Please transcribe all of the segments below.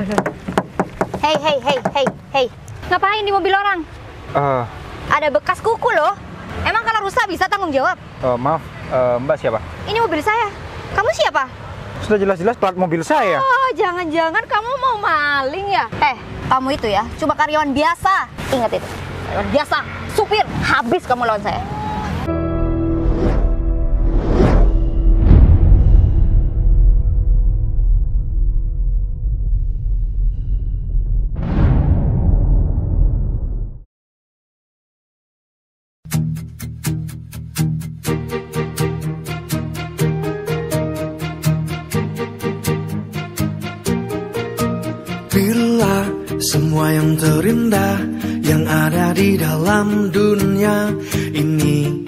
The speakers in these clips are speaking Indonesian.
Hei. Ngapain di mobil orang? Ada bekas kuku loh. Emang kalau rusak bisa tanggung jawab? Maaf, Mbak siapa? Ini mobil saya. Kamu siapa? Sudah jelas-jelas plat mobil saya. Oh, jangan-jangan kamu mau maling ya? Kamu itu ya, cuma karyawan biasa. Ingat itu, karyawan biasa. Supir, habis kamu lawan saya. Bila semua yang terindah yang ada di dalam dunia ini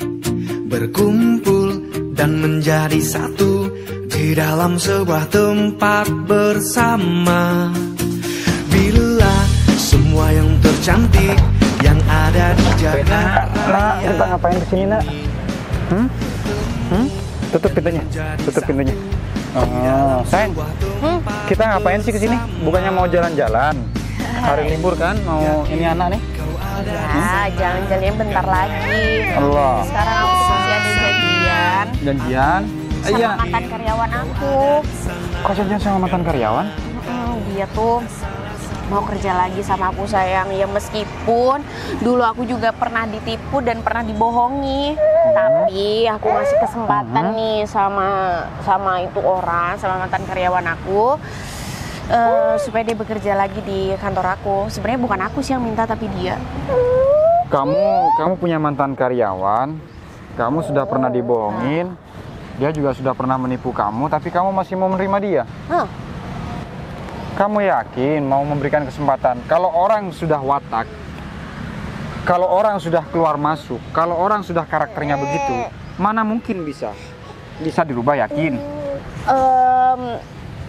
berkumpul dan menjadi satu di dalam sebuah tempat bersama. Bila semua yang tercantik yang ada di Jakarta. Nak, kita ngapain kesini, Nak? Tutup pintunya. Oh, sayang. Kita ngapain sih kesini? Bukannya mau jalan-jalan? Hari libur kan? Mau ini anak nih? Ya, jalan-jalannya bentar lagi. Allah. Sekarang aku tuh masih ada janjian. Janjian? Sama mantan karyawan aku. Kok janjian sama mantan karyawan? Dia tuh mau kerja lagi sama aku, sayang. Ya meskipun dulu aku juga pernah ditipu dan pernah dibohongi, tapi aku ngasih kesempatan nih sama itu orang, sama mantan karyawan aku, supaya dia bekerja lagi di kantor aku. Sebenarnya bukan aku sih yang minta, tapi dia. Kamu punya mantan karyawan, kamu sudah pernah dibohongin, dia juga sudah pernah menipu kamu, tapi kamu masih mau menerima dia? Kamu yakin mau memberikan kesempatan? Kalau orang sudah watak, kalau orang sudah keluar masuk, kalau orang sudah karakternya begitu, mana mungkin bisa dirubah, yakin?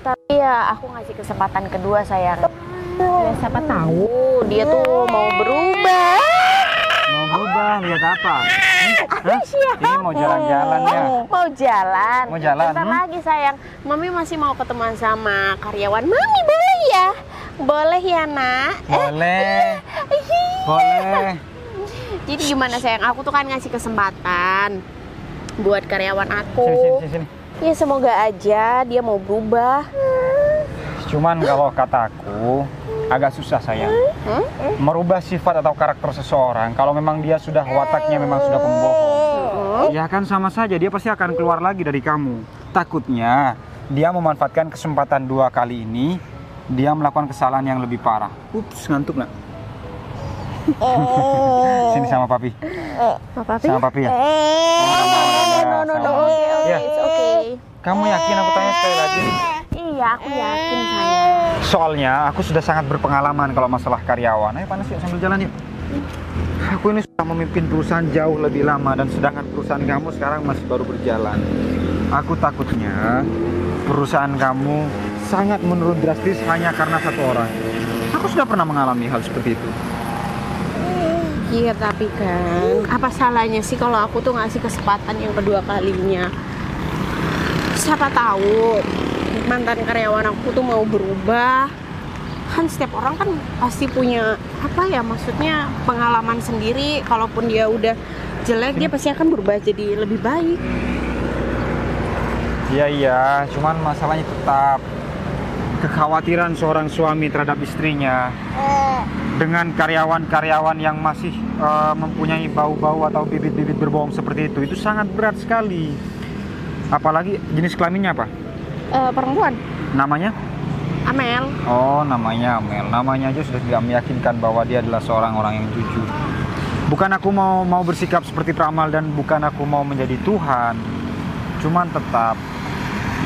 Tapi ya aku ngasih kesempatan kedua, sayang. Ya siapa tahu dia tuh mau berubah. Mau berubah, lihat apa? Siapa? Ini mau jalan-jalan ya? Mau jalan. Mau jalan? Bentar lagi, sayang. Mami masih mau ketemuan sama karyawan. Mami boleh ya? Boleh ya, Nak? Boleh. Boleh. Jadi gimana, sayang? Aku tuh kan ngasih kesempatan buat karyawan aku. Sini. Ya semoga aja dia mau berubah. Cuman kalau kataku agak susah, sayang. Merubah sifat atau karakter seseorang kalau memang dia sudah wataknya memang sudah pembohong. Ya kan sama saja, dia pasti akan keluar lagi dari kamu. Takutnya dia memanfaatkan kesempatan dua kali ini, dia melakukan kesalahan yang lebih parah. Ups, ngantuk nak. Sini sama papi. Sama papi ya? No. It's okay. Kamu yakin, aku tanya sekali lagi? Iya, aku yakin, sayang. Soalnya aku sudah sangat berpengalaman kalau masalah karyawan. Ayo panas yuk, sambil jalan yuk. Aku ini sudah memimpin perusahaan jauh lebih lama, dan sedangkan perusahaan kamu sekarang masih baru berjalan. Aku takutnya perusahaan kamu sangat menurun drastis hanya karena satu orang. Aku sudah pernah mengalami hal seperti itu. Iya, tapi kan apa salahnya sih kalau aku tuh ngasih kesempatan yang kedua kalinya? Siapa tahu mantan karyawan aku tuh mau berubah. Kan setiap orang kan pasti punya maksudnya pengalaman sendiri. Kalaupun dia udah jelek, dia pasti akan berubah jadi lebih baik. Iya, cuman masalahnya tetap kekhawatiran seorang suami terhadap istrinya dengan karyawan-karyawan yang masih mempunyai bau-bau atau bibit-bibit berbohong seperti itu sangat berat sekali. Apalagi jenis kelaminnya apa? Perempuan. Namanya? Amel. Oh, namanya Amel. Namanya aja sudah tidak meyakinkan bahwa dia adalah seorang orang yang jujur. Bukan aku mau bersikap seperti peramal dan bukan aku mau menjadi Tuhan. Cuman tetap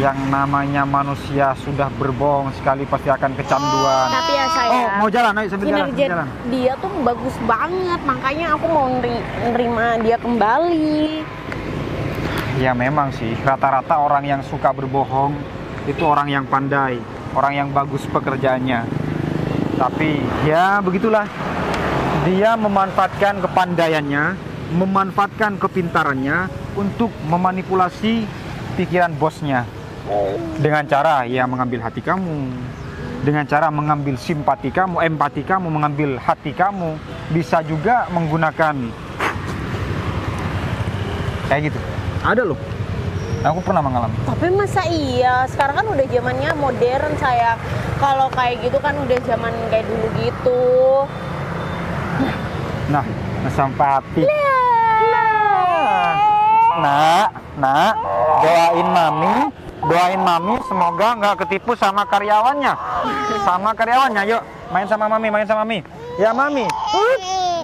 yang namanya manusia sudah berbohong sekali pasti akan kecanduan. Tapi ya sayang. Oh, mau jalan? Ayo sambil jalan. Dia tuh bagus banget, makanya aku mau nerima dia kembali. Ya memang sih, rata-rata orang yang suka berbohong itu orang yang pandai, orang yang bagus pekerjaannya. Tapi ya begitulah, dia memanfaatkan kepandaiannya, memanfaatkan kepintarannya untuk memanipulasi pikiran bosnya dengan cara ya mengambil hati kamu, dengan cara mengambil simpati kamu, empati kamu, mengambil hati kamu. Bisa juga menggunakan kayak gitu. Ada loh. Aku pernah mengalami. Tapi masa iya? Sekarang kan udah zamannya modern sayang. Kalau kayak gitu kan udah zaman kayak dulu gitu. Nah, simpati. Nak, doain mami semoga nggak ketipu sama karyawannya. Yuk, main sama mami. Ya mami.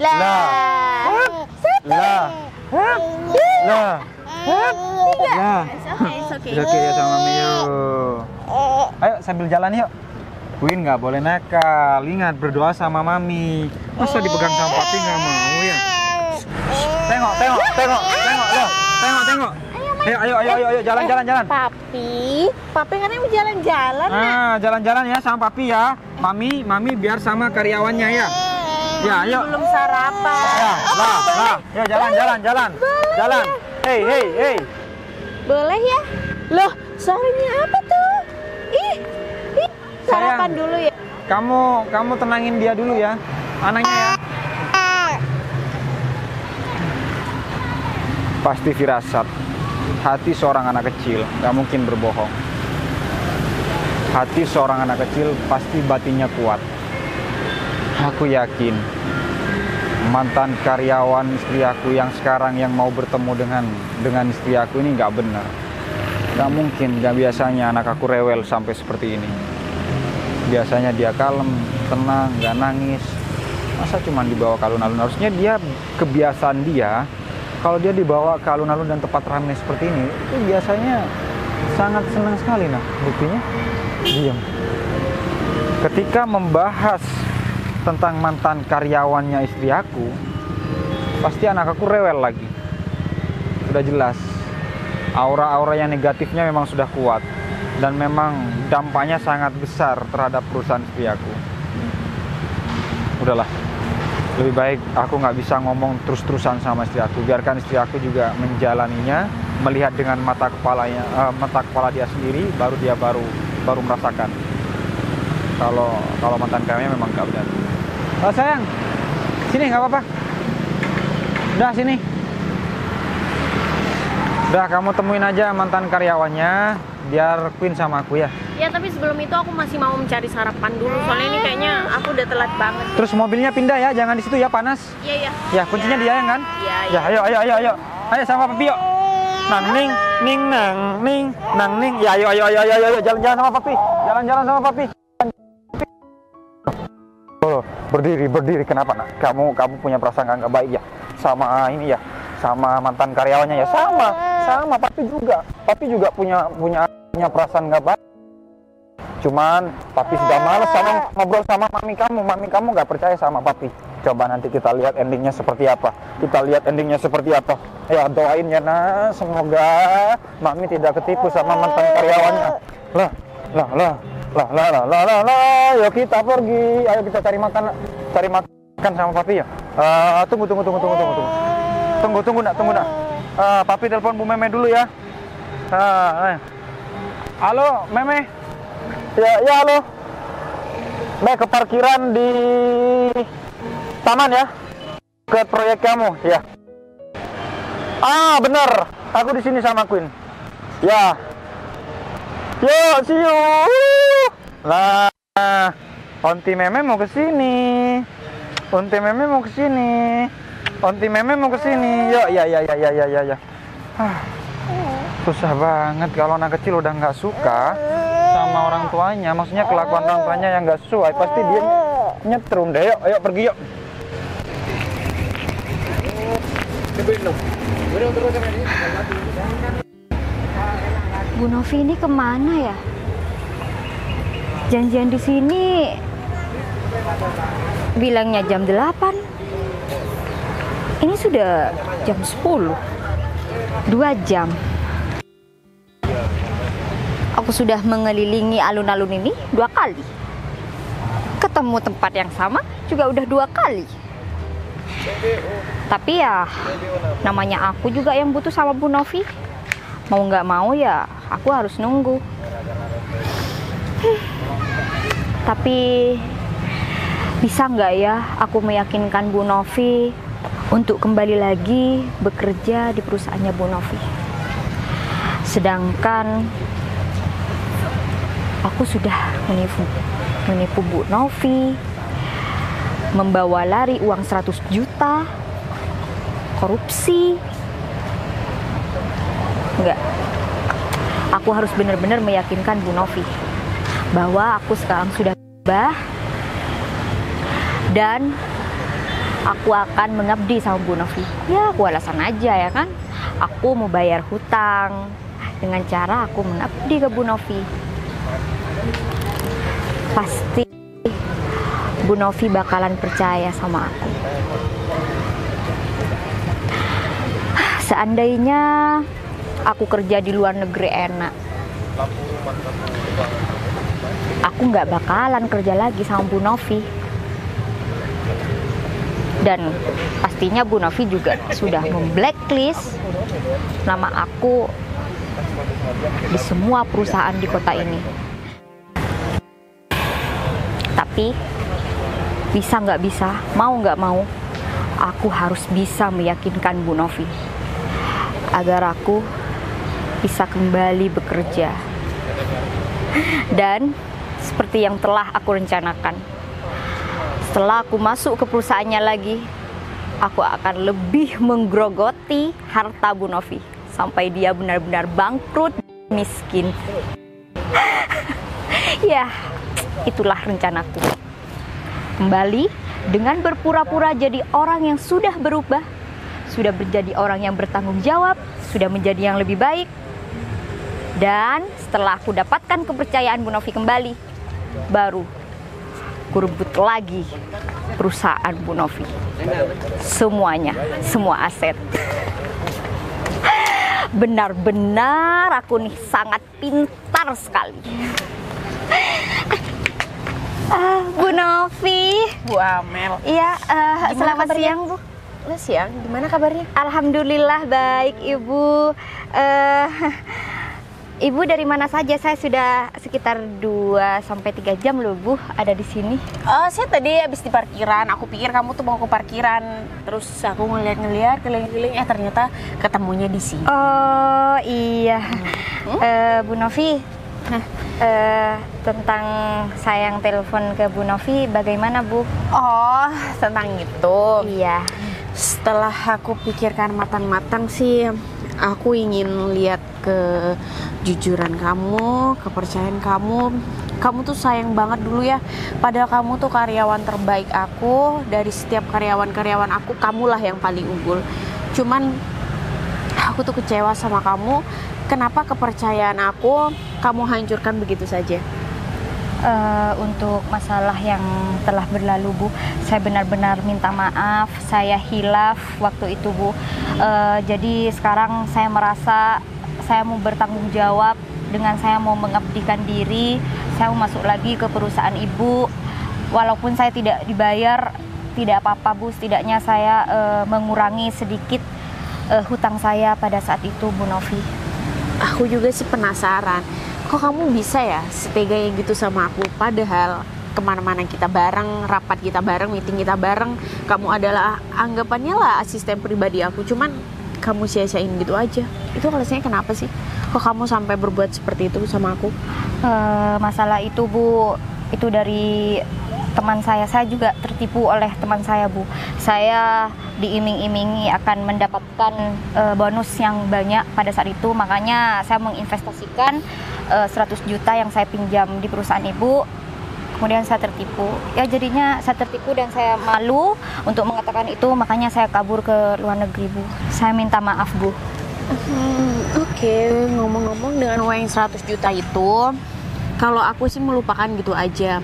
Lah. Oke ya sama mami yuk. Ayo sambil jalan yuk. Queen nggak boleh nakal. Ingat berdoa sama mami. Masa dipegang sama papi nggak mau ya? Tengok loh. Tengok. Ayo jalan. Papi kan mau jalan-jalan. Jalan-jalan ya sama papi ya. Mami biar sama karyawannya ya. Ya, ayo. Belum sarapan. Ya, jalan. Hey. Boleh ya? Loh, suaranya apa tuh? Ih, sarapan Sayang, dulu ya. Kamu tenangin dia dulu ya, anaknya ya. Pasti firasat. Hati seorang anak kecil gak mungkin berbohong. Hati seorang anak kecil pasti batinnya kuat. Aku yakin mantan karyawan istri aku yang sekarang yang mau bertemu dengan istri aku ini gak benar. Gak mungkin, gak biasanya anak aku rewel sampai seperti ini. Biasanya dia kalem, tenang, gak nangis. Masa cuma dibawa ke alun-alun? Harusnya dia, kebiasaan dia, kalau dia dibawa ke alun-alun dan tempat ramai seperti ini, itu biasanya sangat senang sekali. Nah, buktinya diam. Ketika membahas tentang mantan karyawannya istri aku, pasti anak aku rewel lagi. Sudah jelas, aura-aura yang negatifnya memang sudah kuat. Dan memang dampaknya sangat besar terhadap perusahaan istri aku. Udahlah, lebih baik aku nggak bisa ngomong terus-terusan sama istri aku. Biarkan istri aku juga menjalaninya, melihat dengan mata kepala dia sendiri, baru dia baru merasakan. Kalau mantan karyawannya memang nggak benar. Oh sayang, sini nggak apa-apa. Udah sini. Udah kamu temuin aja mantan karyawannya, biar Queen sama aku ya. Ya tapi sebelum itu aku masih mau mencari sarapan dulu. Soalnya ini kayaknya aku udah telat banget. Terus mobilnya pindah ya, jangan di situ ya, panas. Iya. Ya kuncinya dia yang kan? Iya. Ya ayo sama papi yuk. Nang ning. Ya ayo jalan-jalan sama papi. Jalan-jalan sama papi. Oh, berdiri kenapa nak? Kamu punya perasaan nggak baik ya sama ini ya, sama mantan karyawannya ya? Sama papi juga punya perasaan nggak baik. Cuman papi sudah malas sama ngobrol sama mami kamu nggak percaya sama papi. Coba nanti kita lihat endingnya seperti apa. Ya doain ya nah, semoga mami tidak ketipu sama mantan karyawannya. Lah. Yuk kita pergi. Ayo kita cari makan sama papi ya. Tunggu nak. Papi telepon Bu Meme dulu ya. Halo Meme. Ya halo. Baik, ke parkiran di taman ya. Ke proyek kamu ya. Bener. Aku di sini sama Queen. Ya. Yuk, see you. Lah, Onti Meme mau ke sini. Yuk, ya. Susah banget kalau anak kecil udah nggak suka sama orang tuanya. Maksudnya kelakuan orang tuanya yang nggak sesuai, pasti dia nyetrum deh. Yuk, ayo pergi yuk. Bu Novi ini kemana ya? Janjian di sini bilangnya jam 8. Ini sudah jam 10. 2 jam. Aku sudah mengelilingi alun-alun ini 2 kali. Ketemu tempat yang sama juga udah 2 kali. Tapi ya namanya aku juga yang butuh sama Bu Novi. Mau nggak mau ya aku harus nunggu. Tapi bisa nggak ya aku meyakinkan Bu Novi untuk kembali lagi bekerja di perusahaannya Bu Novi? Sedangkan aku sudah menipu Bu Novi, membawa lari uang 100 juta, korupsi. Enggak. Aku harus benar-benar meyakinkan Bu Novi bahwa aku sekarang sudah berubah dan aku akan mengabdi sama Bu Novi. Ya, aku alasan aja ya kan. Aku mau bayar hutang dengan cara aku mengabdi ke Bu Novi. Pasti Bu Novi bakalan percaya sama aku. Seandainya aku kerja di luar negeri enak, aku nggak bakalan kerja lagi sama Bu Novi. Dan pastinya Bu Novi juga sudah memblacklist nama aku di semua perusahaan di kota ini. Tapi bisa nggak bisa, mau nggak mau, aku harus bisa meyakinkan Bu Novi agar aku bisa kembali bekerja. Dan seperti yang telah aku rencanakan, setelah aku masuk ke perusahaannya lagi, aku akan lebih menggerogoti harta Bu Novi sampai dia benar-benar bangkrut, miskin. Ya, itulah rencanaku. Kembali dengan berpura-pura jadi orang yang sudah berubah, sudah menjadi orang yang bertanggung jawab, sudah menjadi yang lebih baik. Dan setelah aku dapatkan kepercayaan Bu Novi kembali, baru kurebut lagi perusahaan Bu Novi. Semuanya, semua aset. Benar-benar aku nih sangat pintar sekali. Bu Novi. Bu Amel. Iya, selamat kabarnya? siang Bu. Siang, gimana kabarnya? Alhamdulillah baik Ibu. Ibu dari mana saja? Saya sudah sekitar 2-3 jam loh Bu ada di sini. Saya tadi habis di parkiran. Aku pikir kamu tuh mau ke parkiran. Terus aku ngeliat-ngeliat keliling-keliling, ternyata ketemunya di sini. Oh iya. Bu Novi, tentang saya yang telepon ke Bu Novi, bagaimana Bu? Oh, tentang itu. Iya. Setelah aku pikirkan matang-matang sih, aku ingin lihat kejujuran kamu, kepercayaan kamu. Kamu tuh sayang banget dulu ya. Padahal kamu tuh karyawan terbaik aku. Dari setiap karyawan-karyawan aku, kamulah yang paling unggul. Cuman aku tuh kecewa sama kamu. Kenapa kepercayaan aku kamu hancurkan begitu saja? Untuk masalah yang telah berlalu Bu, saya benar-benar minta maaf. Saya hilaf waktu itu Bu. Jadi sekarang saya merasa saya mau bertanggung jawab dengan saya mau mengabdikan diri. Saya mau masuk lagi ke perusahaan Ibu. Walaupun saya tidak dibayar, tidak apa-apa Bu. Setidaknya saya mengurangi sedikit hutang saya pada saat itu Bu Novi. Aku juga sih penasaran, kok kamu bisa ya seteganya gitu sama aku? Padahal kemana-mana kita bareng, rapat kita bareng, meeting kita bareng, kamu adalah anggapannya lah asisten pribadi aku. Cuman kamu sia-siain gitu aja. Itu alasannya kenapa sih? Kok kamu sampai berbuat seperti itu sama aku? Masalah itu Bu, itu dari teman saya juga tertipu oleh teman saya Bu. Saya diiming-imingi akan mendapatkan bonus yang banyak pada saat itu, makanya saya menginvestasikan 100 juta yang saya pinjam di perusahaan Ibu. Kemudian saya tertipu. Ya jadinya saya tertipu dan saya malu untuk mengatakan itu, makanya saya kabur ke luar negeri Bu. Saya minta maaf Bu. Oke, ngomong-ngomong dengan uang 100 juta itu, kalau aku sih melupakan gitu aja.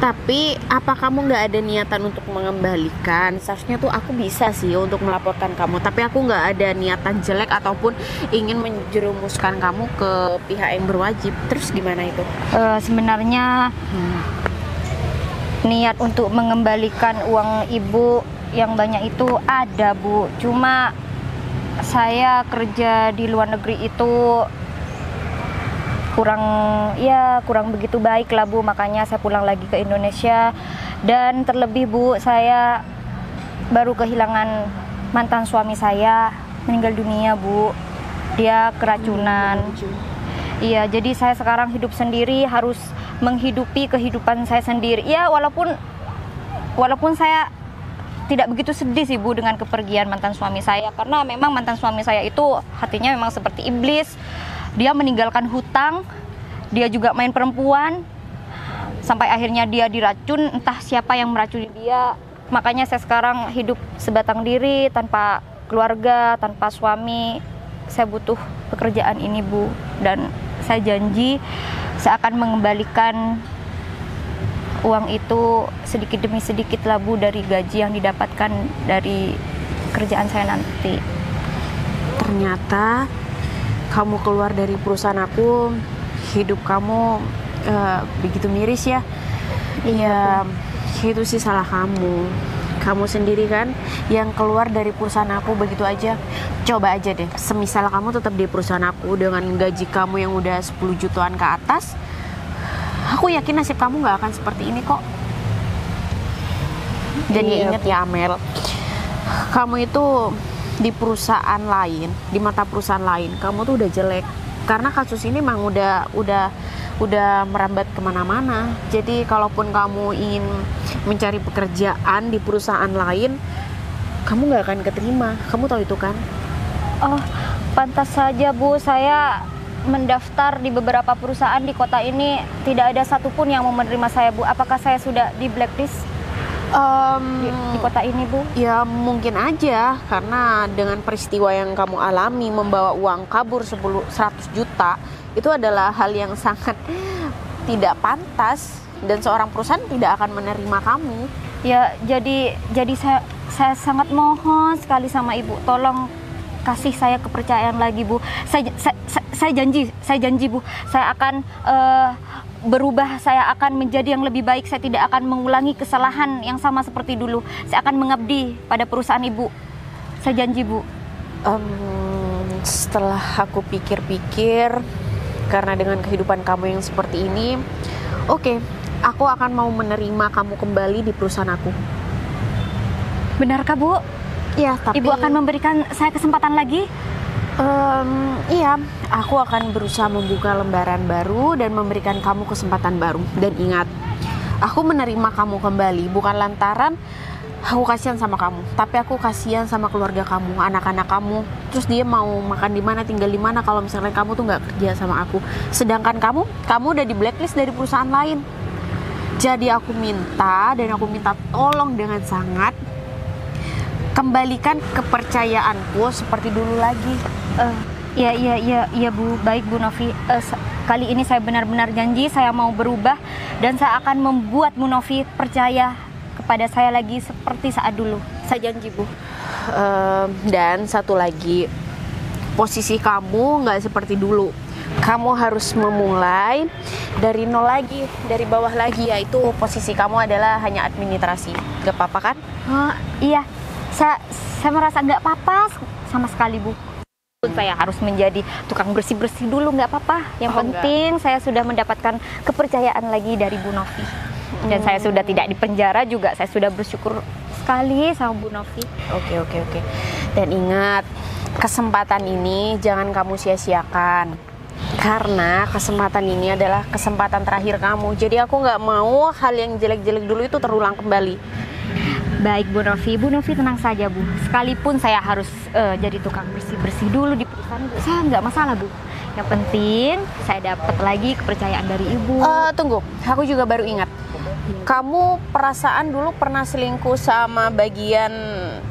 Tapi apa kamu nggak ada niatan untuk mengembalikan? Seharusnya tuh aku bisa sih untuk melaporkan kamu, tapi aku nggak ada niatan jelek ataupun ingin menjerumuskan kamu ke pihak yang berwajib. Terus gimana itu? Sebenarnya niat untuk mengembalikan uang Ibu yang banyak itu ada Bu. Cuma saya kerja di luar negeri itu kurang begitu baik lah Bu, makanya saya pulang lagi ke Indonesia. Dan terlebih Bu, saya baru kehilangan mantan suami saya, meninggal dunia Bu, dia keracunan. Iya, jadi saya sekarang hidup sendiri, harus menghidupi kehidupan saya sendiri. Ya, walaupun saya tidak begitu sedih sih Bu dengan kepergian mantan suami saya, karena memang mantan suami saya itu hatinya memang seperti iblis. Dia meninggalkan hutang, dia juga main perempuan, sampai akhirnya dia diracun, entah siapa yang meracuni dia. Makanya saya sekarang hidup sebatang diri, tanpa keluarga, tanpa suami. Saya butuh pekerjaan ini Bu, dan saya janji saya akan mengembalikan uang itu sedikit demi sedikit lah Bu, dari gaji yang didapatkan dari kerjaan saya nanti. Ternyata kamu keluar dari perusahaan aku, hidup kamu begitu miris ya. Iya, itu sih salah kamu. Kamu sendiri kan yang keluar dari perusahaan aku begitu aja. Coba aja deh, semisal kamu tetap di perusahaan aku dengan gaji kamu yang udah 10 jutaan ke atas, aku yakin nasib kamu gak akan seperti ini kok. Dan ya ingat ya Amel, kamu itu di perusahaan lain, di mata perusahaan lain, kamu tuh udah jelek. Karena kasus ini memang udah merambat kemana-mana. Jadi kalaupun kamu ingin mencari pekerjaan di perusahaan lain, kamu gak akan keterima. Kamu tahu itu kan? Oh, pantas saja Bu, saya mendaftar di beberapa perusahaan di kota ini, tidak ada satupun yang mau menerima saya Bu. Apakah saya sudah di blacklist di kota ini Bu? Ya mungkin aja, karena dengan peristiwa yang kamu alami membawa uang kabur 100 juta, itu adalah hal yang sangat tidak pantas, dan seorang perusahaan tidak akan menerima kamu. Ya, jadi saya sangat mohon sekali sama Ibu, tolong kasih saya kepercayaan lagi Bu. Saya janji Bu, saya akan berubah, saya akan menjadi yang lebih baik. Saya tidak akan mengulangi kesalahan yang sama seperti dulu. Saya akan mengabdi pada perusahaan Ibu. Saya janji Bu. Setelah aku pikir-pikir, karena dengan kehidupan kamu yang seperti ini, oke, aku akan mau menerima kamu kembali di perusahaan aku. Benarkah Bu? Ya, tapi Ibu akan memberikan saya kesempatan lagi? Iya, aku akan berusaha membuka lembaran baru dan memberikan kamu kesempatan baru. Dan ingat, aku menerima kamu kembali bukan lantaran aku kasihan sama kamu, tapi aku kasihan sama keluarga kamu, anak-anak kamu. Terus dia mau makan di mana, tinggal di mana kalau misalnya kamu tuh nggak kerja sama aku. Sedangkan kamu udah di blacklist dari perusahaan lain. Jadi aku minta tolong dengan sangat, kembalikan kepercayaanku seperti dulu lagi. Ya Bu, baik Bu Novi. Kali ini saya benar-benar janji saya mau berubah, dan saya akan membuat Bu Novi percaya kepada saya lagi seperti saat dulu. Saya janji Bu. Dan satu lagi, posisi kamu nggak seperti dulu. Kamu harus memulai dari nol lagi, dari bawah lagi, yaitu posisi kamu adalah hanya administrasi. Gak apa-apa kan? Oh, iya, saya merasa nggak apa-apa sama sekali Bu. Saya harus menjadi tukang bersih-bersih dulu, nggak apa-apa. Yang penting saya sudah mendapatkan kepercayaan lagi dari Bu Novi. Dan saya sudah tidak di penjara juga, saya sudah bersyukur sekali sama Bu Novi. Oke. Dan ingat, kesempatan ini jangan kamu sia-siakan. Karena kesempatan ini adalah kesempatan terakhir kamu. Jadi aku nggak mau hal yang jelek-jelek dulu itu terulang kembali. Baik Bu Novi tenang saja Bu. Sekalipun saya harus jadi tukang bersih-bersih dulu di perusahaan Bu, saya nggak masalah Bu. Yang penting saya dapat lagi kepercayaan dari Ibu. Tunggu, aku juga baru ingat. Kamu perasaan dulu pernah selingkuh sama bagian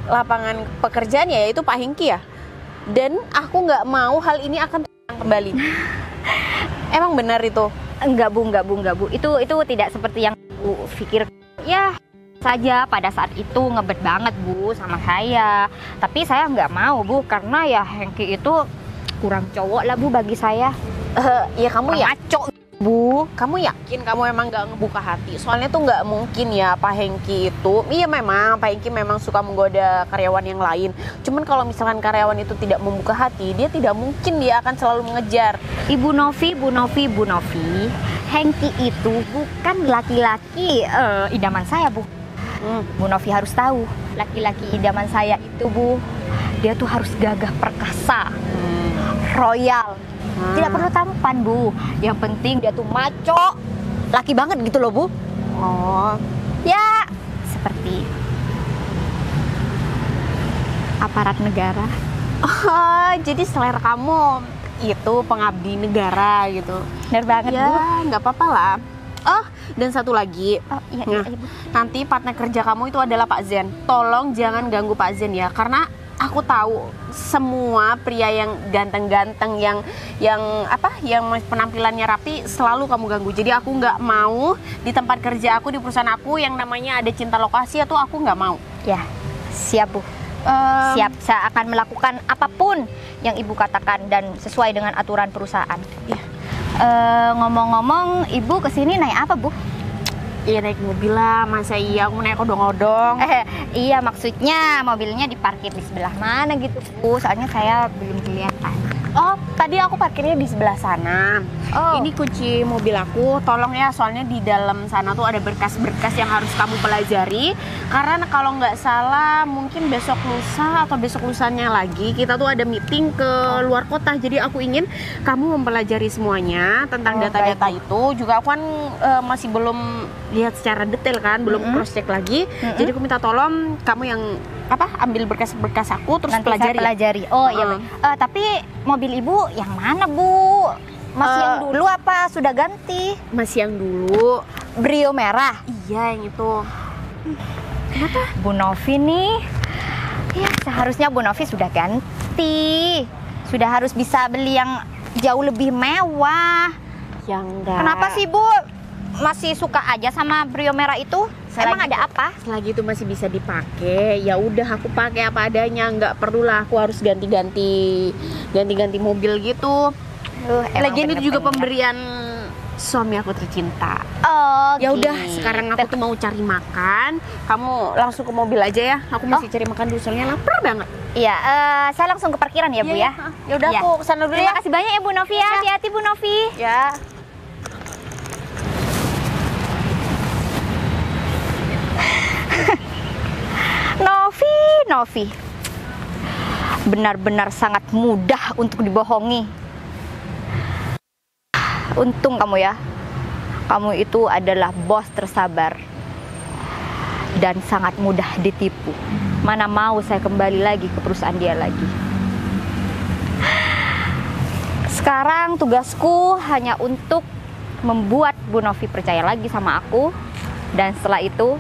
lapangan pekerjaan ya, yaitu Pak Hengki ya? Dan aku nggak mau hal ini akan terulang kembali. Emang benar itu? Enggak Bu. Itu tidak seperti yang Bu pikir. Ya saja pada saat itu ngebet banget Bu sama saya. Tapi saya nggak mau Bu, karena ya Hengki itu kurang cowok lah Bu bagi saya. Ya kamu ya maco. Bu, kamu yakin kamu emang gak ngebuka hati? Soalnya tuh gak mungkin ya Pak Hengki itu. Iya memang, Pak Hengki memang suka menggoda karyawan yang lain. Cuman kalau misalkan karyawan itu tidak membuka hati, dia tidak mungkin dia akan selalu mengejar. Ibu Novi, Hengki itu bukan laki-laki idaman saya, Bu. Bu Novi harus tahu, laki-laki idaman saya itu, Bu, dia tuh harus gagah perkasa, royal. Tidak perlu tampan, Bu. Yang penting dia tuh maco, laki banget gitu loh, Bu. Oh, Ya, seperti aparat negara. oh jadi selera kamu itu pengabdi negara gitu. Bener banget, Bu. Ya, nggak apa-apa lah. Oh, dan satu lagi. Oh, iya, Nah, iya, Bu. nanti partner kerja kamu itu adalah Pak Zen. Tolong jangan ganggu Pak Zen ya, karena aku tahu semua pria yang ganteng-ganteng yang penampilannya rapi selalu kamu ganggu. Jadi aku nggak mau di tempat kerja aku, di perusahaan aku yang namanya ada cinta lokasi atau aku nggak mau. Ya, siap, Bu. Siap, saya akan melakukan apapun yang Ibu katakan dan sesuai dengan aturan perusahaan. Iya. Ngomong-ngomong, Ibu kesini naik apa, Bu? Iya, naik mobil lah, masa iya aku naik odong-odong. Iya, maksudnya mobilnya diparkir di sebelah mana gitu, Bu? Soalnya saya belum kelihatan. Oh, tadi aku parkirnya di sebelah sana. Oh. Ini kunci mobil aku, tolong ya, soalnya di dalam sana tuh ada berkas-berkas yang harus kamu pelajari. Karena kalau nggak salah, mungkin besok lusa atau besok lusanya lagi kita tuh ada meeting ke luar kota. Jadi aku ingin kamu mempelajari semuanya tentang data-data itu. Juga aku kan masih belum lihat secara detail kan, belum cross check lagi. Jadi aku minta tolong kamu yang ambil berkas-berkas aku terus Nanti pelajari. saya pelajari. Oh iya, Bu. Tapi mobil Ibu yang mana, Bu? Masih yang dulu apa sudah ganti? Masih yang dulu. Brio merah. Iya, yang itu. Kenapa? Bu Novi nih, ya seharusnya Bu Novi sudah ganti. Sudah harus bisa beli yang jauh lebih mewah. Yang enggak. Kenapa sih, Bu? Masih suka aja sama Brio merah itu? Emang ada apa? Selagi itu masih bisa dipakai, ya udah aku pakai apa adanya, nggak perlulah aku harus ganti-ganti mobil gitu. Lagian itu juga pemberian suami aku tercinta. Oh, Ya udah, gitu. sekarang aku tuh mau cari makan. Kamu langsung ke mobil aja ya. Aku masih cari makan dulu soalnya lapar banget. Iya, saya langsung ke parkiran ya, Bu ya. Ya udah, Iya. aku kesana dulu Terima ya. kasih banyak ya, Bu Novi ya. Hati-hati, Bu Novi. Ya. Novi, benar-benar sangat mudah untuk dibohongi. Untung kamu ya, kamu itu adalah bos tersabar dan sangat mudah ditipu. Mana mau saya kembali lagi ke perusahaan dia lagi. Sekarang tugasku hanya untuk membuat Bu Novi percaya lagi sama aku, dan setelah itu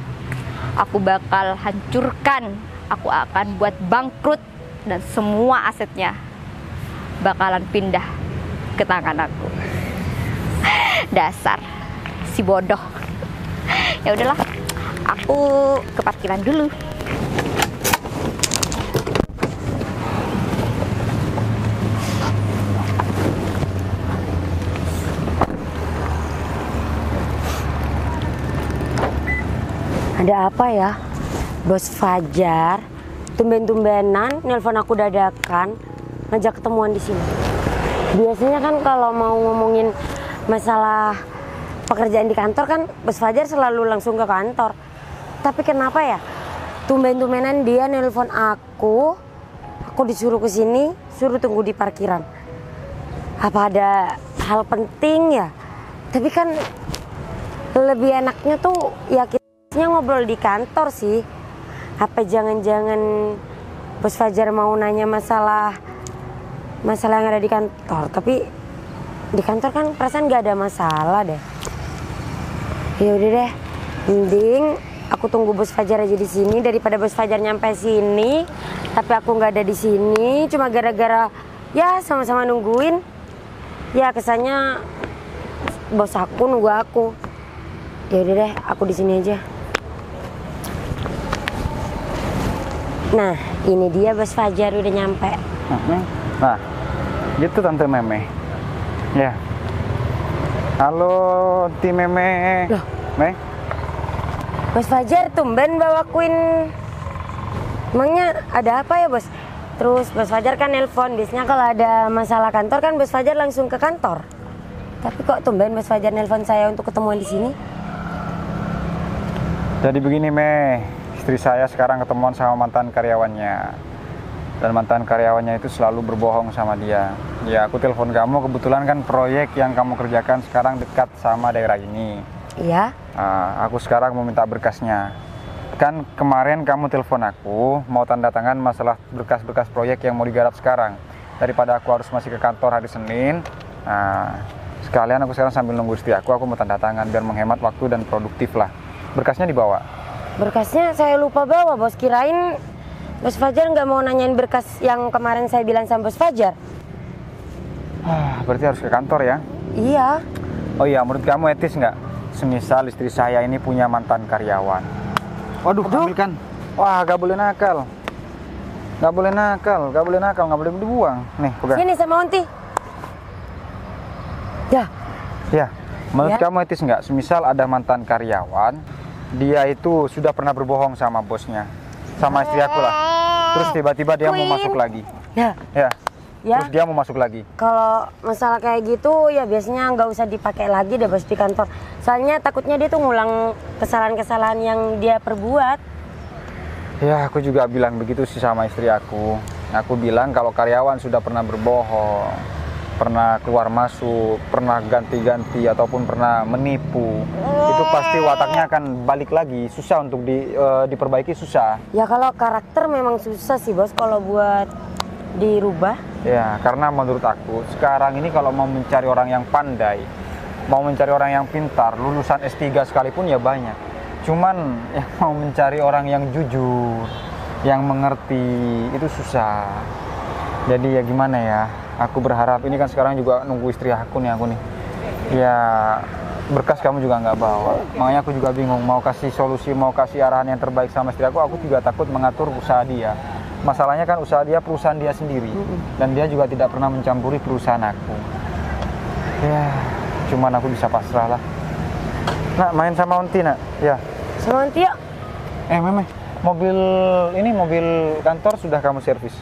aku bakal hancurkan. Aku akan buat bangkrut dan semua asetnya bakalan pindah ke tangan aku. Dasar si bodoh. Ya udahlah, aku ke parkiran dulu. Ada apa ya? Bos Fajar tumben-tumbenan nelpon aku dadakan ngajak ketemuan di sini. Biasanya kan kalau mau ngomongin masalah pekerjaan di kantor kan Bos Fajar selalu langsung ke kantor. Tapi kenapa ya? Tumben-tumbenan dia nelpon aku disuruh ke sini, suruh tunggu di parkiran. Apa ada hal penting ya? Tapi kan lebih enaknya tuh ya kita ngobrol di kantor sih. Apa jangan-jangan Bos Fajar mau nanya masalah yang ada di kantor? Tapi di kantor kan perasaan gak ada masalah deh. Ya udah deh, mending aku tunggu Bos Fajar aja di sini daripada Bos Fajar nyampe sini tapi aku nggak ada di sini cuma gara-gara ya sama-sama nungguin. Ya kesannya bos aku nunggu aku. Ya udah deh, aku di sini aja. Nah, ini dia Bos Fajar udah nyampe. Nah, gitu Tante Meme. Ya. Halo, Ti Meme. Loh. Me? Bos Fajar tumben bawa Queen. Emangnya ada apa ya bos? Terus Bos Fajar kan nelpon. Biasanya kalau ada masalah kantor kan Bos Fajar langsung ke kantor. Tapi kok tumben Bos Fajar nelpon saya untuk ketemuan di sini? Jadi begini Me, istri saya sekarang ketemuan sama mantan karyawannya. Dan mantan karyawannya itu selalu berbohong sama dia. Ya aku telepon kamu, kebetulan kan proyek yang kamu kerjakan sekarang dekat sama daerah ini. Iya. Nah, aku sekarang mau minta berkasnya. Kan kemarin kamu telepon aku mau tanda tangan masalah berkas-berkas proyek yang mau digarap sekarang. Daripada aku harus masih ke kantor hari Senin, nah, sekalian aku sekarang sambil nunggu istri aku mau tanda tangan biar menghemat waktu dan produktif lah. Berkasnya dibawa. Berkasnya saya lupa bawa bos. Kirain Bos Fajar nggak mau nanyain berkas yang kemarin saya bilang sama Bos Fajar. Berarti harus ke kantor ya? Iya. Oh iya, menurut kamu etis nggak? Semisal istri saya ini punya mantan karyawan. Waduh, ambilkan. Wah, gak boleh nakal. Gak boleh nakal, gak boleh nakal, gak boleh dibuang. Nih, pegang. Sini sama Onti. Ya. Ya, menurut Ya. kamu etis nggak? Semisal ada mantan karyawan, dia itu sudah pernah berbohong sama bosnya, sama istri aku lah. Terus tiba-tiba dia mau masuk lagi. Ya. Ya. Ya. Terus dia mau masuk lagi. Kalau masalah kayak gitu ya biasanya nggak usah dipakai lagi deh bos di kantor. Soalnya takutnya dia tuh ngulang kesalahan-kesalahan yang dia perbuat. Ya, aku juga bilang begitu sih sama istri aku. Aku bilang kalau karyawan sudah pernah berbohong, pernah keluar masuk, pernah ganti-ganti ataupun pernah menipu, itu pasti wataknya akan balik lagi. Susah untuk diperbaiki, susah. Ya kalau karakter memang susah sih bos kalau buat dirubah. Ya, karena menurut aku sekarang ini kalau mau mencari orang yang pandai, mau mencari orang yang pintar, lulusan S3 sekalipun ya banyak. Cuman yang mau mencari orang yang jujur, yang mengerti, itu susah. Jadi ya gimana ya, aku berharap ini kan sekarang juga nunggu istri aku nih ya berkas kamu juga nggak bawa, makanya aku juga bingung mau kasih solusi, mau kasih arahan yang terbaik sama istri aku juga takut mengatur usaha dia. Masalahnya kan usaha dia, perusahaan dia sendiri, dan dia juga tidak pernah mencampuri perusahaan aku. Ya cuman aku bisa pasrah lah. Nak, main sama Onti nak? Ya. Sama Onti yuk. Meme, mobil kantor sudah kamu servis?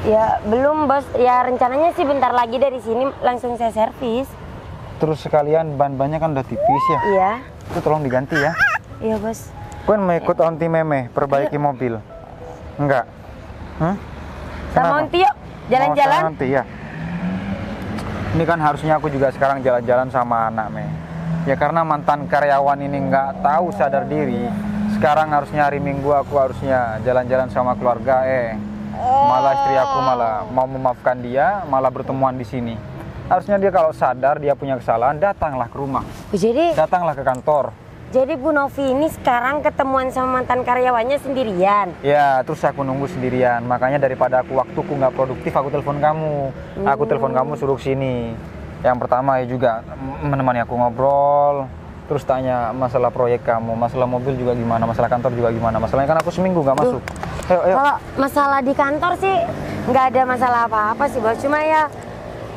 Ya belum bos, ya rencananya sih bentar lagi dari sini langsung saya servis. Terus sekalian ban-bannya kan udah tipis ya? Iya. Itu tolong diganti ya. Iya bos. Kuen mau ikut Onti Meme perbaiki mobil? Enggak? Sama Onti yuk, jalan-jalan. Mau sama Onti ya. Ini kan harusnya aku juga sekarang jalan-jalan sama anak Me. Ya karena mantan karyawan ini nggak tahu sadar diri. Sekarang harusnya hari Minggu aku harusnya jalan-jalan sama keluarga. Malah istri aku malah mau memaafkan dia, malah bertemuan di sini. Harusnya dia kalau sadar dia punya kesalahan, datanglah ke rumah. Datanglah ke kantor. Jadi Bu Novi ini sekarang ketemuan sama mantan karyawannya sendirian? Ya, terus aku nunggu sendirian. Makanya daripada waktuku nggak produktif, aku telepon kamu. Aku telepon kamu suruh sini. Yang pertama ya juga menemani aku ngobrol. Terus tanya masalah proyek kamu, masalah mobil juga gimana, masalah kantor juga gimana. Masalahnya kan aku seminggu nggak masuk. Ayo. Kalau masalah di kantor sih nggak ada masalah apa-apa sih bos. Cuma ya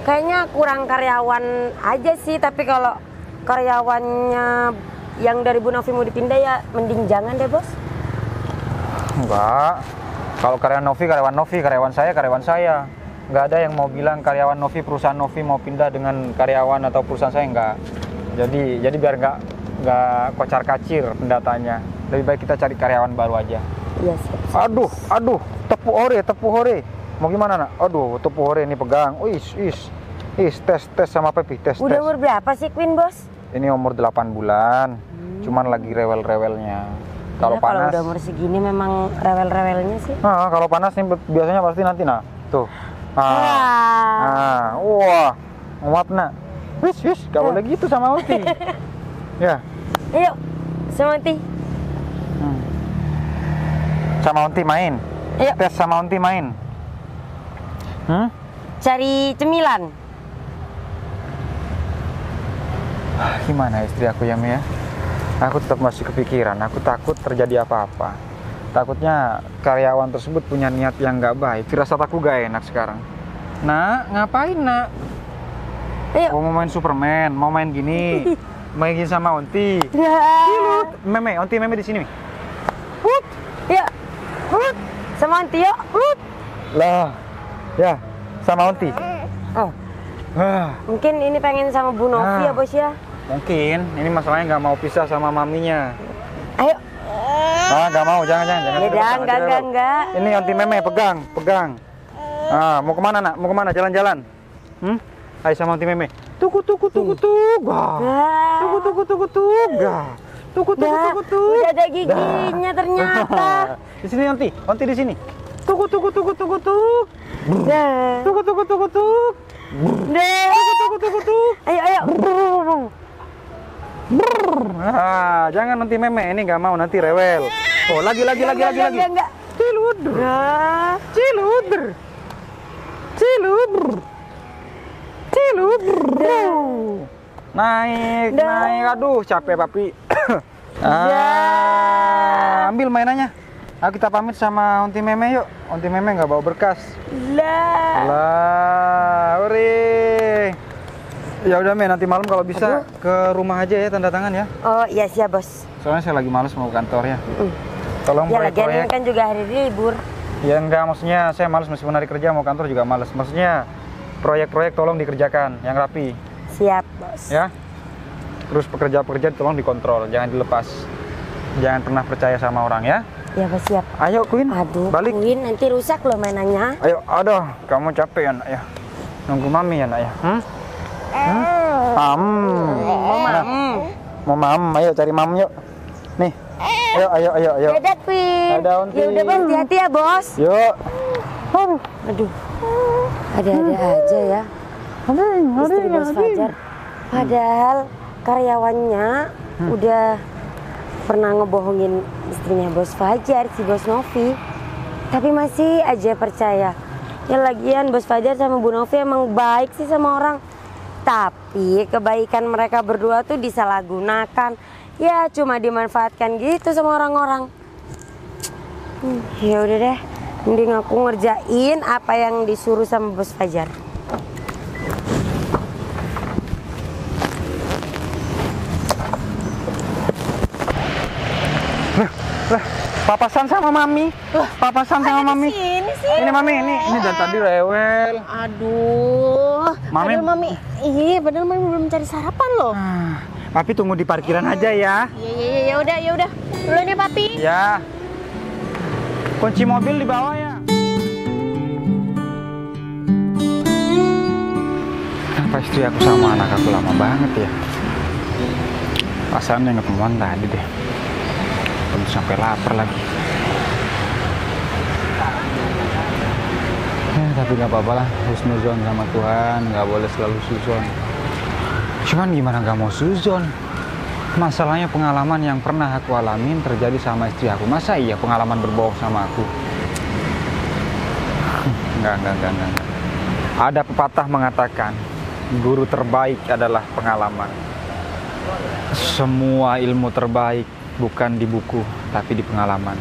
kayaknya kurang karyawan aja sih. Tapi kalau karyawannya yang dari Bu Novi mau dipindah ya mending jangan deh bos. Enggak. Kalau karyawan Novi, karyawan saya. Nggak ada yang mau bilang karyawan Novi, perusahaan Novi mau pindah dengan karyawan atau perusahaan saya, enggak. Jadi biar nggak kocar-kacir pendatanya. Lebih baik kita cari karyawan baru aja. Iya siap. Aduh, tepu hore. Mau gimana nak? Aduh, tepu hore ini pegang. Tes sama Pepi, tes. Udah umur berapa sih Queen bos? Ini umur 8 bulan. Cuman lagi rewel-rewelnya. Kalau Ya, panas. Kalau udah umur segini memang rewel-rewelnya sih. Kalau panas nih biasanya pasti nanti nak. Tuh. Wah. Maaf nak. Wis, gak boleh gitu sama Onti. Ya. Ayo, sama Onti. Sama Onti main. Ayo. Tes sama Onti main. Cari cemilan. Gimana istri aku ya, Mia? Aku tetap masih kepikiran. Aku takut terjadi apa-apa. Takutnya karyawan tersebut punya niat yang gak baik. Firasat aku gak enak sekarang. Nak, ngapain nak? Ayo. mau main Superman, mau main gini, main gini sama Onti. Ya. Meme, Onti meme di sini. Hut. Ya. Hut. Sama Onti yuk. Hut. Lah, ya sama Onti. Oh, Ah, mungkin ini pengen sama Bu Novi ya bos ya. mungkin ini masalahnya nggak mau pisah sama maminya. Ayo. Nggak mau, jangan. Ya enggak. Ini Onti meme, pegang. Ah, mau kemana nak? Mau kemana? Jalan-jalan? Ayo sama Onti meme. Tuku. Wah. Tuku. Udah ada giginya ternyata. Di sini Onti di sini. Tuku. Dah. Tuku. Dah. Ayo. Ah, jangan nanti meme, ini nggak mau nanti rewel. Oh, lagi. Enggak. Ciluder. Naik. Aduh, capek papi. Ambil mainannya. Ayo kita pamit sama Onti meme yuk. Onti meme nggak bawa berkas. Lah, ore. Ya udah nanti malam kalau bisa ke rumah aja ya, tanda tangan ya. Oh iya siap bos. Soalnya saya lagi males mau ke kantor ya. Tolong Ya lagian proyek. ini kan juga hari libur. Ya enggak, maksudnya saya males meskipun hari kerja mau kantor juga males. Maksudnya proyek-proyek tolong dikerjakan yang rapi Siap bos. ya. Terus pekerja-pekerja tolong dikontrol, jangan dilepas. Jangan pernah percaya sama orang ya. Ya bos siap. Ayo Queen, Aduh, balik. Queen nanti rusak loh mainannya. Ayo, aduh, kamu capek ya nak ya. Nunggu mami ya nak ya. Mau mam, ayo cari mam yuk. Nih, ayo. Dadah Queen. Dadah, Onti. Ya udah bos, hati-hati ya bos. Yuk. Aduh, ada-ada aja ya. Istri bos Fajar. Padahal karyawannya udah pernah ngebohongin istrinya bos Fajar, si bos Novi. Tapi masih aja percaya. Ya lagian bos Fajar sama Bu Novi emang baik sih sama orang. Tapi kebaikan mereka berdua tuh disalahgunakan. Ya cuma dimanfaatkan gitu sama orang-orang. Ya udah deh, mending aku ngerjain apa yang disuruh sama bos Fajar. Papasan sama mami. Papasan sama mami. Ini sih. Ini mami, ini dari tadi rewel. Aduh. Mami. Padahal mami. Iya, padahal mami belum cari sarapan loh. Papi tunggu di parkiran aja ya. Iya, ya udah. Duluan ya, Papi. Ya. Kunci mobil di bawah ya. Kenapa istri aku sama anak aku lama banget ya? Pasannya ketemuan tadi deh. Belum sampai lapar lagi. Tapi nggak apa-apa lah, husnuzon sama Tuhan, nggak boleh selalu suzon. Cuman gimana nggak mau suzon? Masalahnya pengalaman yang pernah aku alamin terjadi sama istri aku. Masa iya pengalaman berbohong sama aku? Enggak. Ada pepatah mengatakan, guru terbaik adalah pengalaman. Semua ilmu terbaik bukan di buku, tapi di pengalaman.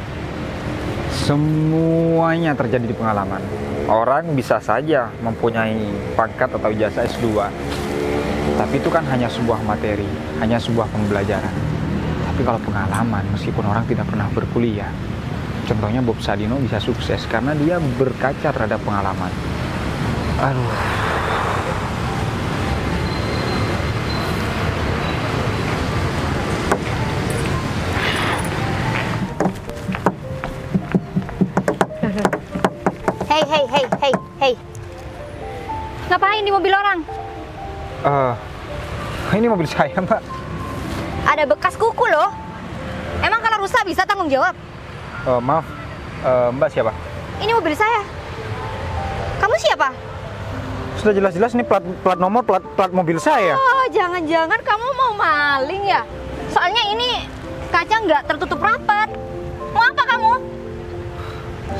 Semuanya terjadi di pengalaman. Orang bisa saja mempunyai pangkat atau ijazah S2, tapi itu kan hanya sebuah materi, hanya sebuah pembelajaran. Tapi kalau pengalaman, meskipun orang tidak pernah berkuliah, contohnya Bob Sadino bisa sukses karena dia berkaca terhadap pengalaman. Aduh. Hey. Ngapain di mobil orang? Ini mobil saya, Mbak. Ada bekas kuku loh. Emang kalau rusak bisa tanggung jawab? Maaf, Mbak siapa? Ini mobil saya. Kamu siapa? Sudah jelas-jelas ini plat nomor plat mobil saya. Oh, jangan-jangan kamu mau maling ya? Soalnya ini kaca nggak tertutup rapat. Mau apa kamu?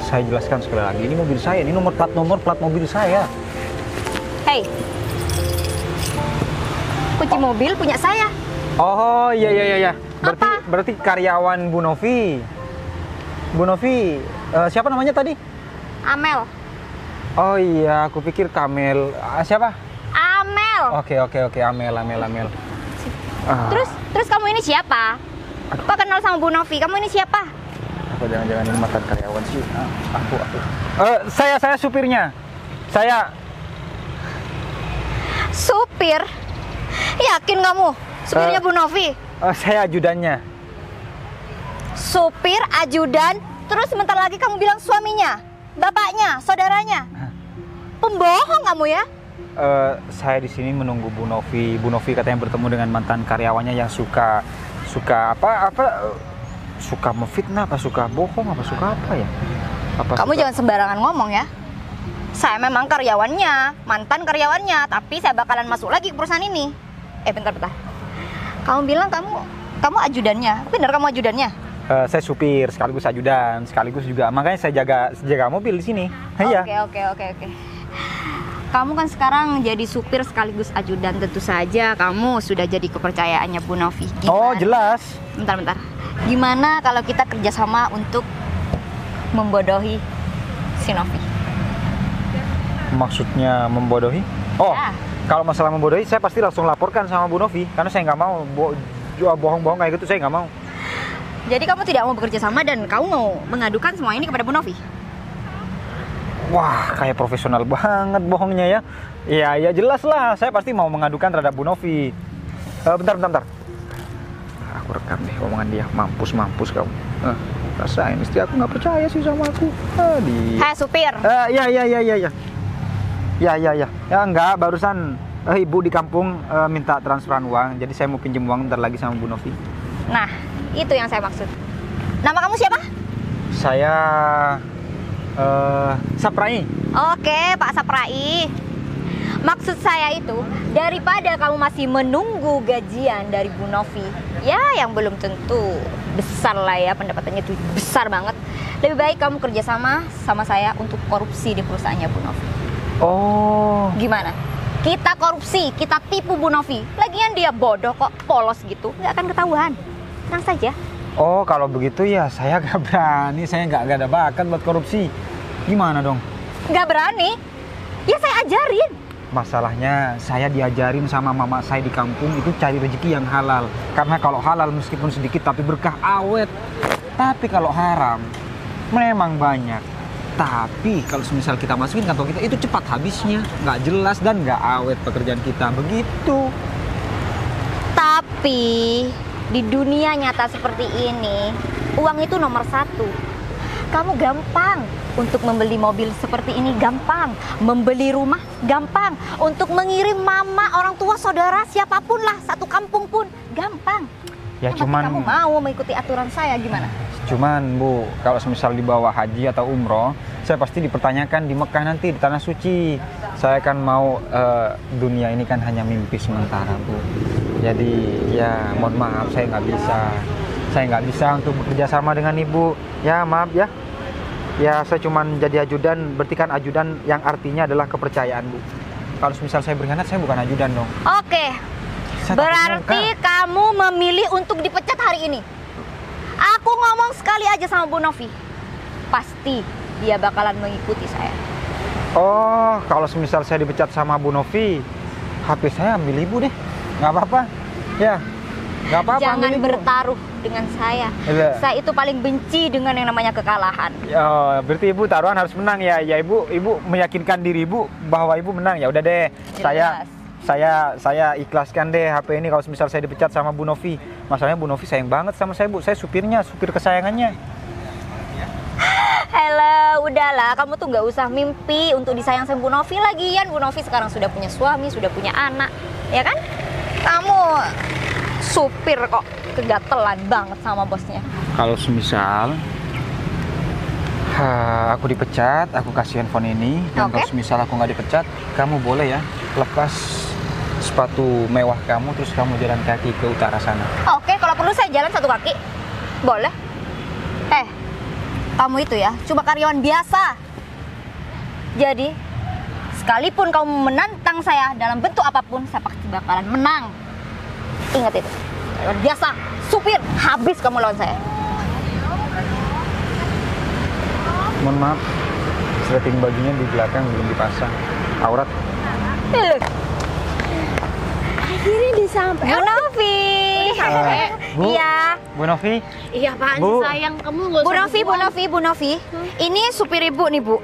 Saya jelaskan sekali lagi, ini mobil saya, ini plat mobil saya. Hey, kunci mobil punya saya. Oh iya. Berarti karyawan Bu Novi. Bu Novi, siapa namanya tadi? Amel. Oh iya, aku pikir Kamel. Siapa? Amel. Amel. Oke, Amel. Ah, Terus kamu ini siapa? Kok kenal sama Bu Novi? Kamu ini siapa? apa jangan-jangan ini mantan karyawan sih? Aku. Saya supirnya. Saya Supir? Yakin kamu? Supirnya Bu Novi? saya ajudannya. Supir, ajudan, terus sebentar lagi kamu bilang suaminya, bapaknya, saudaranya. Pembohong kamu ya? Saya di sini menunggu Bu Novi. Bu Novi katanya bertemu dengan mantan karyawannya yang suka suka memfitnah, apa suka bohong, apa suka apa ya? Kamu jangan sembarangan ngomong ya. Saya memang karyawannya, mantan karyawannya, tapi saya bakalan masuk lagi ke perusahaan ini. Bentar. Kamu bilang kamu ajudannya. Benar kamu ajudannya? Saya supir sekaligus ajudan, sekaligus juga. Makanya saya jaga mobil di sini. Iya. Oke. Kamu kan sekarang jadi supir sekaligus ajudan, tentu saja kamu sudah jadi kepercayaannya Bu Novi. Gimana? Oh, jelas. Bentar. Gimana kalau kita kerjasama untuk membodohi si Novi? Maksudnya membodohi? Oh, Ya. kalau masalah membodohi, saya pasti langsung laporkan sama Bu Novi. Karena saya nggak mau bohong-bohong kayak gitu, saya nggak mau. Jadi kamu tidak mau bekerja sama dan kamu mau mengadukan semua ini kepada Bu Novi? Wah, kayak profesional banget bohongnya ya. Iya, jelas lah. Saya pasti mau mengadukan terhadap Bu Novi. Bentar. Aku rekam deh omongan dia. Mampus kamu. Rasain istri aku nggak percaya sih sama aku. Hei supir. Iya. Ya enggak, barusan ibu di kampung minta transferan uang. Jadi saya mau pinjam uang bentar lagi sama Bu Novi. Nah, itu yang saya maksud. Nama kamu siapa? Saya Saprai. Oke, Pak Saprai. Maksud saya itu, daripada kamu masih menunggu gajian dari Bu Novi, ya yang belum tentu besar lah ya, pendapatannya itu besar banget. Lebih baik kamu kerjasama sama saya untuk korupsi di perusahaannya Bu Novi. Oh. Gimana? Kita korupsi, kita tipu Bu Novi. Lagian dia bodoh kok, polos gitu, nggak akan ketahuan. Tenang saja. Oh, kalau begitu ya saya nggak berani, saya nggak ada bakat buat korupsi. Gimana dong? Nggak berani? Ya saya ajarin. Masalahnya saya diajarin sama mama saya di kampung itu cari rezeki yang halal. Karena kalau halal meskipun sedikit tapi berkah awet. Tapi kalau haram memang banyak. Tapi kalau semisal kita masukin kantong kita itu cepat habisnya, nggak jelas dan nggak awet pekerjaan kita. Begitu. Tapi di dunia nyata seperti ini, uang itu nomor satu. Kamu gampang untuk membeli mobil seperti ini, gampang. Membeli rumah, gampang. Untuk mengirim mama, orang tua, saudara, siapapun lah, satu kampung pun, gampang. Ya Yang penting kamu mau mengikuti aturan saya, gimana? Cuman Bu, kalau semisal dibawa haji atau umroh, saya pasti dipertanyakan di Mekah nanti, di Tanah Suci. Saya kan mau, dunia ini kan hanya mimpi sementara Bu. Jadi ya mohon maaf, saya nggak bisa untuk bekerja sama dengan Ibu. Ya maaf ya. Ya saya cuman jadi ajudan, berarti kan ajudan yang artinya adalah kepercayaan Bu. Kalau misal saya berkhianat, saya bukan ajudan dong. Oke, berarti kamu memilih untuk dipecat hari ini. Aku ngomong sekali aja sama Bu Novi, pasti dia bakalan mengikuti saya. Oh, kalau semisal saya dipecat sama Bu Novi, HP saya ambil Ibu deh. Nggak apa-apa. Ya, nggak apa-apa. Jangan bertaruh dengan saya. Iya. Saya itu paling benci dengan yang namanya kekalahan. Oh, berarti Ibu taruhan harus menang ya. Ya Ibu meyakinkan diri Ibu bahwa Ibu menang. Ya udah deh. Jelas. Saya ikhlaskan deh HP ini kalau misal saya dipecat sama Bu Novi. Masalahnya Bu Novi sayang banget sama saya Bu. Saya supirnya, supir kesayangannya. Hello, udahlah, kamu tuh nggak usah mimpi untuk disayang sama Bu Novi lagian. Bu Novi sekarang sudah punya suami, sudah punya anak, ya kan? Kamu supir kok kegatelan banget sama bosnya. Kalau semisal aku dipecat, aku kasih handphone ini. Dan kalau semisal aku nggak dipecat, kamu boleh ya lepas sepatu mewah kamu, terus kamu jalan kaki ke utara sana. Oke, kalau perlu saya jalan satu kaki, boleh. Kamu itu ya cuma karyawan biasa. Jadi sekalipun kamu menantang saya dalam bentuk apapun, saya pasti bakalan menang. Ingat itu, karyawan biasa, supir, habis kamu lawan saya. Mohon maaf, sleting bajunya di belakang belum dipasang. Aurat. Ini disampai. Bu Novi. Bu. Iya. Bu Novi. Iya apaan Bu. sih sayang, kamu nggak Bu usah Novi, Bu berbohong. Novi, Bu Novi. Ini supir ibu nih, Bu.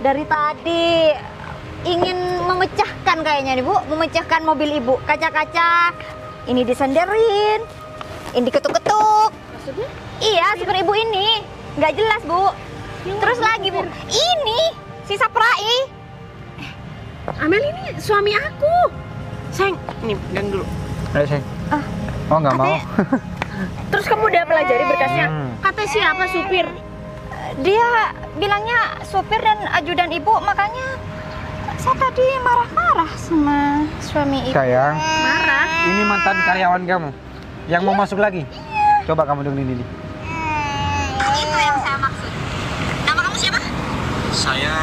Dari tadi ingin memecahkan kayaknya nih, Bu. Memecahkan mobil ibu. Kaca-kaca ini disenderin. Ini diketuk-ketuk. Maksudnya? Iya, supir ibu ini. Nggak jelas, Bu. Terus lagi, Bu. Ini si Saprai. Amel ini suami aku. Sayang, nih pegang dulu. Ayo, sayang. Oh, nggak mau. Terus kamu udah pelajari berkasnya? Hmm. Kata siapa supir? Dia bilangnya supir dan ajudan ibu, makanya saya tadi marah-marah sama suami ibu. Sayang, Marah. ini mantan karyawan kamu yang mau masuk lagi. Coba kamu dengerin ini. Itu yang saya maksud. Nama kamu siapa? Saya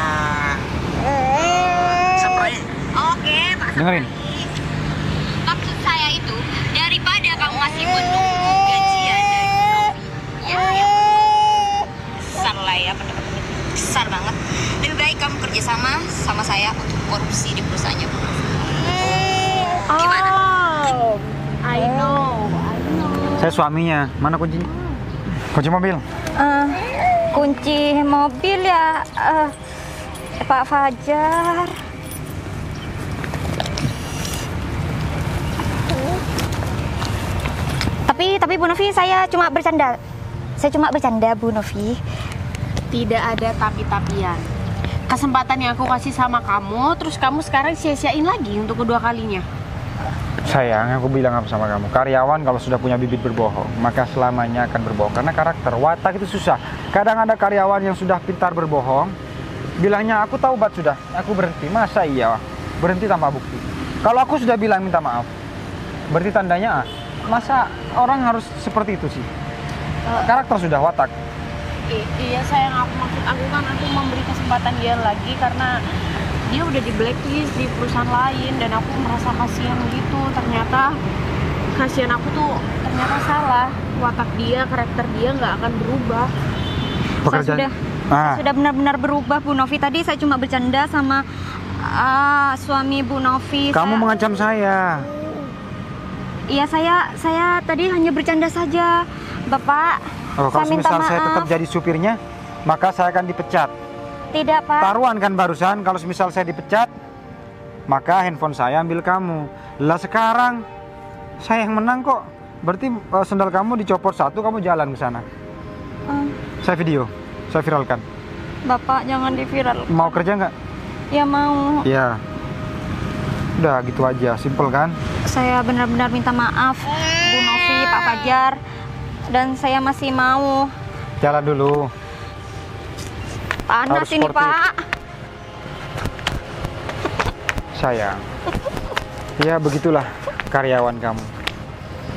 Saprai. Oke, Pak. Dengerin. Maksud saya itu, daripada kamu masih menunggu gajian dari Novi, ya, besar lah ya, pendapatnya besar banget. Lebih baik kamu kerjasama sama saya untuk korupsi di perusahaannya Bu Novi. Gimana? Oh, I know. Saya suaminya. Mana kuncinya? Kunci mobil. Kunci mobil ya, Pak Fajar. Tapi Bu Novi, saya cuma bercanda. Saya cuma bercanda, Bu Novi. Tidak ada tapi-tapian. Kesempatan yang aku kasih sama kamu, terus kamu sekarang sia-siain lagi untuk kedua kalinya. Sayang, aku bilang apa sama kamu? Karyawan kalau sudah punya bibit berbohong, maka selamanya akan berbohong. Karena karakter, watak itu susah. Kadang ada karyawan yang sudah pintar berbohong, bilangnya aku taubat sudah, aku berhenti. Masa iya? Berhenti tanpa bukti. Kalau aku sudah bilang minta maaf, berarti tandanya masa orang harus seperti itu sih? Karakter sudah, watak. Iya sayang, maksud aku kan aku memberi kesempatan dia lagi karena dia udah di blacklist di perusahaan lain dan aku merasa kasihan gitu. Ternyata kasihan aku tuh ternyata salah. Watak dia, karakter dia nggak akan berubah. Pekerjaan. Sudah benar-benar berubah, Bu Novi. Tadi saya cuma bercanda sama suami Bu Novi. Kamu mengancam saya. Iya, saya tadi hanya bercanda saja, Bapak. Oh, kalau saya minta misal maaf. saya tetap jadi supirnya, maka saya akan dipecat. Tidak, Pak. Taruhan kan barusan, kalau misal saya dipecat, maka handphone saya ambil kamu. Lah sekarang saya yang menang kok. Berarti sendal kamu dicopot satu, kamu jalan ke sana. Saya video, saya viralkan. Bapak jangan diviral. Mau kerja nggak? Ya mau. Iya. Udah gitu aja, simple kan? Saya benar-benar minta maaf, Bu Novi, Pak Fajar, dan saya masih mau. Jalan dulu. Panas Harus ini, sportif. Pak. Sayang. Ya begitulah karyawan kamu.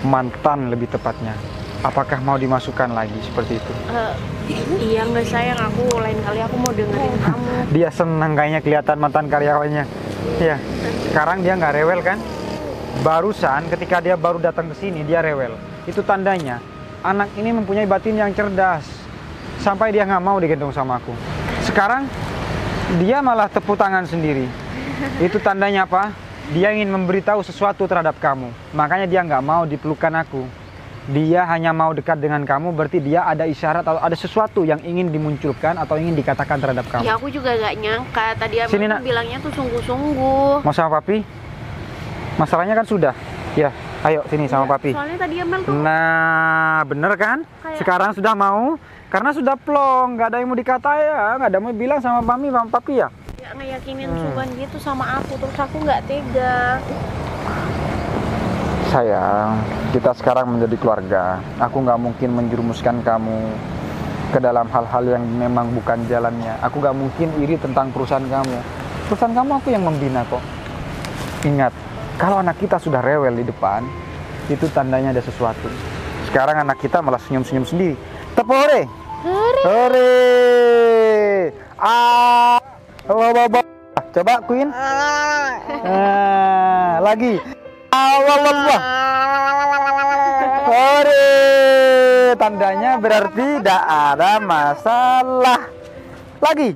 Mantan lebih tepatnya. Apakah mau dimasukkan lagi seperti itu? Iya nggak sayang, aku lain kali aku mau dengerin kamu. Dia senang kayaknya kelihatan mantan karyawannya. Ya, sekarang dia nggak rewel kan? Barusan ketika dia baru datang ke sini dia rewel. Itu tandanya anak ini mempunyai batin yang cerdas. Sampai dia nggak mau digendong sama aku. Sekarang dia malah tepuk tangan sendiri. Itu tandanya apa? Dia ingin memberitahu sesuatu terhadap kamu. Makanya dia nggak mau dipelukkan aku. Dia hanya mau dekat dengan kamu, berarti dia ada isyarat atau ada sesuatu yang ingin dimunculkan atau ingin dikatakan terhadap kamu. Ya aku juga gak nyangka, tadi Sini, Amel Nak. tuh bilangnya tuh sungguh-sungguh. Mau sama papi? Masalahnya kan sudah. Ya, ayo sini sama Iya, papi. Soalnya tadi Amel tuh Nah, bener kan? Sekarang sudah mau, karena sudah plong, nggak ada yang mau dikata ya, nggak ada yang mau bilang sama mami, sama papi ya. gak ngeyakinin Suban gitu sama aku, terus aku nggak tega. Sayang, kita sekarang menjadi keluarga. Aku nggak mungkin menjerumuskan kamu ke dalam hal-hal yang memang bukan jalannya. Aku nggak mungkin iri tentang perusahaan kamu. Perusahaan kamu aku yang membina kok. Ingat, kalau anak kita sudah rewel di depan, itu tandanya ada sesuatu. Sekarang anak kita malah senyum-senyum sendiri. Tepuk hore! Hore! Allah. Coba Queen. Lagi. Allah. Hore! Tandanya berarti tidak ada masalah. Lagi.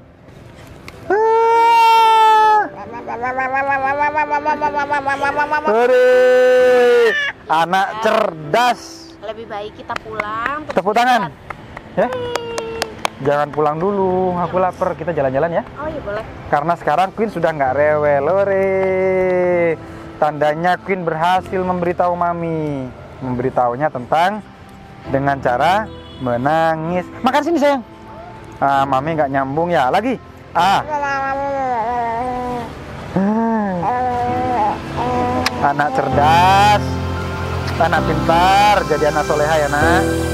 Hore, anak cerdas. Lebih baik kita pulang. terus Tepuk tangan. jalan. Ya. Jangan pulang dulu, aku lapar. Kita jalan-jalan ya. Oh iya boleh. Karena sekarang Queen sudah nggak rewel, ore. Tandanya Queen berhasil memberitahu Mami. Memberitahunya tentang dengan cara menangis. Makan sini sayang. Ah, Mami nggak nyambung ya. Lagi. Anak cerdas, anak pintar, jadi anak soleha ya nak.